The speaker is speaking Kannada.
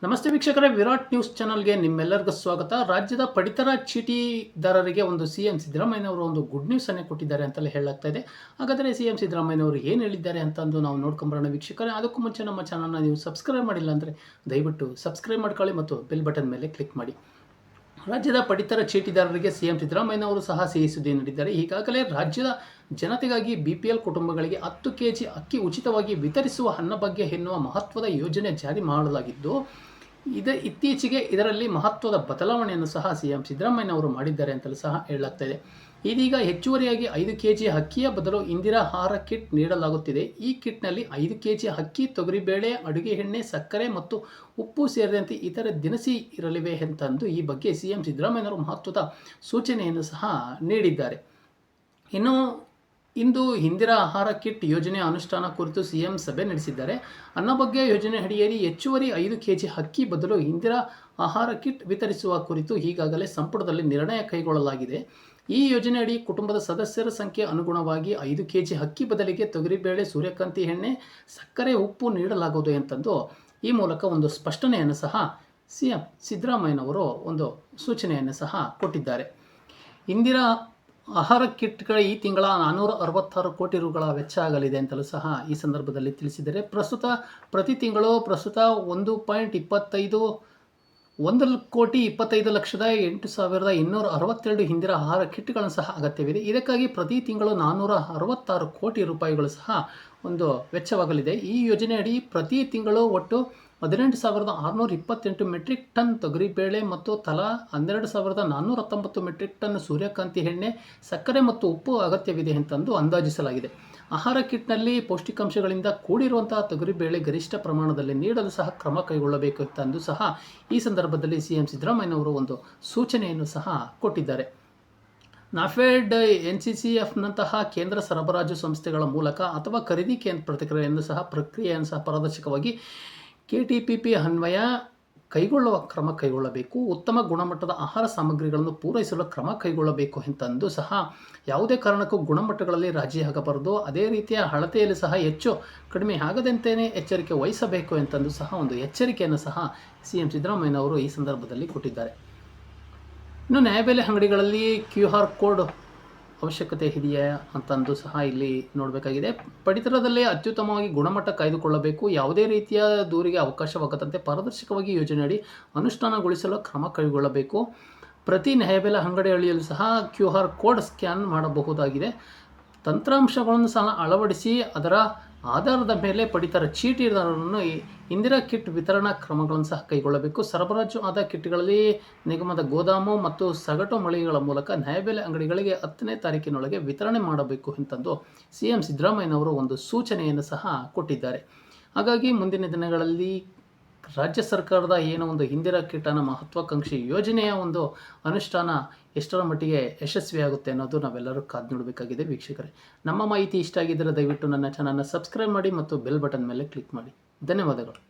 ನಮಸ್ತೆ ವೀಕ್ಷಕರೇ, ವಿರಾಟ್ ನ್ಯೂಸ್ ಚಾನಲ್ಗೆ ನಿಮ್ಮೆಲ್ಲರಿಗೂ ಸ್ವಾಗತ. ರಾಜ್ಯದ ಪಡಿತರ ಚೀಟಿದಾರರಿಗೆ ಒಂದು ಸಿಎಂ ಸಿದ್ದರಾಮಯ್ಯನವರು ಒಂದು ಗುಡ್ ನ್ಯೂಸ್ ಅನ್ನು ಕೊಟ್ಟಿದ್ದಾರೆ ಅಂತಲೇ ಹೇಳಲಾಗ್ತಾ ಇದೆ. ಹಾಗಾದರೆ ಸಿಎಂ ಸಿದ್ದರಾಮಯ್ಯನವರು ಏನು ಹೇಳಿದ್ದಾರೆ ಅಂತಂದು ನಾವು ನೋಡ್ಕೊಂಬರೋಣ ವೀಕ್ಷಕರೇ. ಅದಕ್ಕೂ ಮುಂಚೆ ನಮ್ಮ ಚಾನಲ್ನ ನೀವು ಸಬ್ಸ್ಕ್ರೈಬ್ ಮಾಡಿಲ್ಲ ಅಂದರೆ ದಯವಿಟ್ಟು ಸಬ್ಸ್ಕ್ರೈಬ್ ಮಾಡ್ಕೊಳ್ಳಿ ಮತ್ತು ಬೆಲ್ ಬಟನ್ ಮೇಲೆ ಕ್ಲಿಕ್ ಮಾಡಿ. ರಾಜ್ಯದ ಪಡಿತರ ಚೀಟಿದಾರರಿಗೆ ಸಿಎಂ ಸಿದ್ದರಾಮಯ್ಯನವರು ಸಹ ಸಿಹಿ ಸುದ್ದಿ ನೀಡಿದ್ದಾರೆ. ಈಗಾಗಲೇ ರಾಜ್ಯದ ಜನತೆಗಾಗಿ BPL ಕುಟುಂಬಗಳಿಗೆ 10 kg ಅಕ್ಕಿ ಉಚಿತವಾಗಿ ವಿತರಿಸುವ ಅನ್ನಭಾಗ್ಯ ಎನ್ನುವ ಮಹತ್ವದ ಯೋಜನೆ ಜಾರಿ ಮಾಡಲಾಗಿದ್ದು, ಇತ್ತೀಚೆಗೆ ಇದರಲ್ಲಿ ಮಹತ್ವದ ಬದಲಾವಣೆಯನ್ನು ಸಹ ಸಿಎಂ ಸಿದ್ದರಾಮಯ್ಯನವರು ಮಾಡಿದ್ದಾರೆ ಅಂತಲೂ ಸಹ ಹೇಳಲಾಗ್ತಾ ಇದೆ. ಇದೀಗ ಹೆಚ್ಚುವರಿಯಾಗಿ 5 kg ಅಕ್ಕಿಯ ಬದಲು ಇಂದಿರಾ ಆಹಾರ ಕಿಟ್ ನೀಡಲಾಗುತ್ತಿದೆ. ಈ ಕಿಟ್ನಲ್ಲಿ 5 kg ಅಕ್ಕಿ, ತೊಗರಿಬೇಳೆ, ಅಡುಗೆ ಎಣ್ಣೆ, ಸಕ್ಕರೆ ಮತ್ತು ಉಪ್ಪು ಸೇರಿದಂತೆ ಇತರೆ ದಿನಸಿ ಇರಲಿವೆ ಅಂತಂದು ಈ ಬಗ್ಗೆ ಸಿಎಂ ಸಿದ್ದರಾಮಯ್ಯನವರು ಮಹತ್ವದ ಸೂಚನೆಯನ್ನು ಸಹ ನೀಡಿದ್ದಾರೆ. ಇಂದು ಇಂದಿರಾ ಆಹಾರ ಕಿಟ್ ಯೋಜನೆ ಅನುಷ್ಠಾನ ಕುರಿತು ಸಿಎಂ ಸಭೆ ನಡೆಸಿದ್ದಾರೆ. ಅನ್ನಭಾಗ್ಯ ಯೋಜನೆ ಅಡಿಯಲ್ಲಿ ಹೆಚ್ಚುವರಿ 5 kg ಅಕ್ಕಿ ಬದಲು ಇಂದಿರಾ ಆಹಾರ ಕಿಟ್ ವಿತರಿಸುವ ಕುರಿತು ಈಗಾಗಲೇ ಸಂಪುಟದಲ್ಲಿ ನಿರ್ಣಯ ಕೈಗೊಳ್ಳಲಾಗಿದೆ. ಈ ಯೋಜನೆಯಡಿ ಕುಟುಂಬದ ಸದಸ್ಯರ ಸಂಖ್ಯೆ ಅನುಗುಣವಾಗಿ 5 kg ಅಕ್ಕಿ ಬದಲಿಗೆ ತೊಗರಿಬೇಳೆ, ಸೂರ್ಯಕಾಂತಿ ಎಣ್ಣೆ, ಸಕ್ಕರೆ, ಉಪ್ಪು ನೀಡಲಾಗುವುದು ಎಂತಂದು ಈ ಮೂಲಕ ಒಂದು ಸ್ಪಷ್ಟನೆಯನ್ನು ಸಹ ಸಿಎಂ ಸಿದ್ದರಾಮಯ್ಯನವರು ಒಂದು ಸೂಚನೆಯನ್ನು ಸಹ ಕೊಟ್ಟಿದ್ದಾರೆ. ಇಂದಿರಾ ಆಹಾರ ಕಿಟ್ಗಳ ಈ ತಿಂಗಳ 466 ಕೋಟಿ ರುಗಳ ವೆಚ್ಚ ಆಗಲಿದೆ ಅಂತಲೂ ಸಹ ಈ ಸಂದರ್ಭದಲ್ಲಿ ತಿಳಿಸಿದ್ದಾರೆ. ಪ್ರತಿ ತಿಂಗಳು 1,25,8,262 ಇಂದಿರಾ ಆಹಾರ ಕಿಟ್ಗಳನ್ನು ಸಹ ಅಗತ್ಯವಿದೆ. ಇದಕ್ಕಾಗಿ ಪ್ರತಿ ತಿಂಗಳು 466 ಕೋಟಿ ರೂಪಾಯಿಗಳು ಸಹ ಒಂದು ವೆಚ್ಚವಾಗಲಿದೆ. ಈ ಯೋಜನೆಯಡಿ ಪ್ರತಿ ತಿಂಗಳು ಒಟ್ಟು 18,628 ಮೆಟ್ರಿಕ್ ಟನ್ ತೊಗರಿಬೇಳೆ ಮತ್ತು ತಲಾ 12,419 ಮೆಟ್ರಿಕ್ ಟನ್ ಸೂರ್ಯಕಾಂತಿ ಎಣ್ಣೆ, ಸಕ್ಕರೆ ಮತ್ತು ಉಪ್ಪು ಅಗತ್ಯವಿದೆ ಎಂತಂದು ಅಂದಾಜಿಸಲಾಗಿದೆ. ಆಹಾರ ಕಿಟ್ನಲ್ಲಿ ಪೌಷ್ಟಿಕಾಂಶಗಳಿಂದ ಕೂಡಿರುವಂತಹ ತೊಗರಿಬೇಳೆ ಗರಿಷ್ಠ ಪ್ರಮಾಣದಲ್ಲಿ ನೀಡಲು ಸಹ ಕ್ರಮ ಕೈಗೊಳ್ಳಬೇಕು ಎಂತಂದು ಸಹ ಈ ಸಂದರ್ಭದಲ್ಲಿ ಸಿಎಂ ಸಿದ್ದರಾಮಯ್ಯನವರು ಒಂದು ಸೂಚನೆಯನ್ನು ಸಹ ಕೊಟ್ಟಿದ್ದಾರೆ. ನಾಫೆಡ್, NCCF-ನಂತಹ ಕೇಂದ್ರ ಸರಬರಾಜು ಸಂಸ್ಥೆಗಳ ಮೂಲಕ ಅಥವಾ ಖರೀದಿ ಪ್ರಕ್ರಿಯೆಯನ್ನು ಸಹ ಪಾರದರ್ಶಕವಾಗಿ KTPP ಅನ್ವಯ ಕ್ರಮ ಕೈಗೊಳ್ಳಬೇಕು. ಉತ್ತಮ ಗುಣಮಟ್ಟದ ಆಹಾರ ಸಾಮಗ್ರಿಗಳನ್ನು ಪೂರೈಸಲು ಕ್ರಮ ಕೈಗೊಳ್ಳಬೇಕು ಎಂತಂದು ಸಹ ಯಾವುದೇ ಕಾರಣಕ್ಕೂ ಗುಣಮಟ್ಟಗಳಲ್ಲಿ ರಾಜಿಯಾಗಬಾರದು. ಅದೇ ರೀತಿಯ ಅಳತೆಯಲ್ಲಿ ಸಹ ಹೆಚ್ಚು ಕಡಿಮೆ ಆಗದಂತೆಯೇ ಎಚ್ಚರಿಕೆ ವಹಿಸಬೇಕು ಎಂತಂದು ಸಹ ಒಂದು ಎಚ್ಚರಿಕೆಯನ್ನು ಸಹ ಸಿಎಂ ಸಿದ್ದರಾಮಯ್ಯನವರು ಈ ಸಂದರ್ಭದಲ್ಲಿ ಕೊಟ್ಟಿದ್ದಾರೆ. ಇನ್ನು ನ್ಯಾಯಬೆಲೆ ಅಂಗಡಿಗಳಲ್ಲಿ QR ಕೋಡ್ ಅವಶ್ಯಕತೆ ಇದೆಯಾ ಅಂತಂದು ಸಹ ಇಲ್ಲಿ ನೋಡಬೇಕಾಗಿದೆ. ಪಡಿತರದಲ್ಲಿ ಅತ್ಯುತ್ತಮವಾಗಿ ಗುಣಮಟ್ಟ ಕಾಯ್ದುಕೊಳ್ಳಬೇಕು. ಯಾವುದೇ ರೀತಿಯ ದೂರಿಗೆ ಅವಕಾಶವಾಗದಂತೆ ಪಾರದರ್ಶಕವಾಗಿ ಯೋಜನೆಯಡಿ ಅನುಷ್ಠಾನಗೊಳಿಸಲು ಕ್ರಮ ಕೈಗೊಳ್ಳಬೇಕು. ಪ್ರತಿ ನ್ಯಾಯಬೆಲೆ ಅಂಗಡಿಯಲ್ಲಿಯೂ ಸಹ QR ಕೋಡ್ ಸ್ಕ್ಯಾನ್ ಮಾಡಬಹುದಾಗಿದೆ. ತಂತ್ರಾಂಶಗಳನ್ನು ಸಹ ಅಳವಡಿಸಿ ಅದರ ಆಧಾರದ ಮೇಲೆ ಪಡಿತರ ಚೀಟಿದಾರರನ್ನು ಇಂದಿರಾ ಕಿಟ್ ವಿತರಣಾ ಕ್ರಮಗಳನ್ನು ಸಹ ಕೈಗೊಳ್ಳಬೇಕು. ಸರಬರಾಜು ಆದ ಕಿಟ್ಗಳಲ್ಲಿ ನಿಗಮದ ಗೋದಾಮು ಮತ್ತು ಸಗಟು ಮಳಿಗೆಗಳ ಮೂಲಕ ನ್ಯಾಯಬೆಲೆ ಅಂಗಡಿಗಳಿಗೆ 10ನೇ ತಾರೀಕಿನೊಳಗೆ ವಿತರಣೆ ಮಾಡಬೇಕು ಎಂತಂದು ಸಿಎಂ ಸಿದ್ದರಾಮಯ್ಯನವರು ಒಂದು ಸೂಚನೆಯನ್ನು ಸಹ ಕೊಟ್ಟಿದ್ದಾರೆ. ಹಾಗಾಗಿ ಮುಂದಿನ ದಿನಗಳಲ್ಲಿ ರಾಜ್ಯ ಸರ್ಕಾರದ ಏನೋ ಒಂದು ಇಂದಿರಾ ಕಿಟ್ ಅನ್ನೋ ಮಹತ್ವಾಕಾಂಕ್ಷಿ ಯೋಜನೆಯ ಒಂದು ಅನುಷ್ಠಾನ ಎಷ್ಟರ ಮಟ್ಟಿಗೆ ಯಶಸ್ವಿಯಾಗುತ್ತೆ ಅನ್ನೋದು ನಾವೆಲ್ಲರೂ ಕಾದು ನೋಡಬೇಕಾಗಿದೆ. ವೀಕ್ಷಕರೇ, ನಮ್ಮ ಮಾಹಿತಿ ಇಷ್ಟ ಆಗಿದ್ದರೆ ದಯವಿಟ್ಟು ನನ್ನ ಚಾನಲ್ನ ಸಬ್ಸ್ಕ್ರೈಬ್ ಮಾಡಿ ಮತ್ತು ಬೆಲ್ ಬಟನ್ ಮೇಲೆ ಕ್ಲಿಕ್ ಮಾಡಿ. ಧನ್ಯವಾದಗಳು.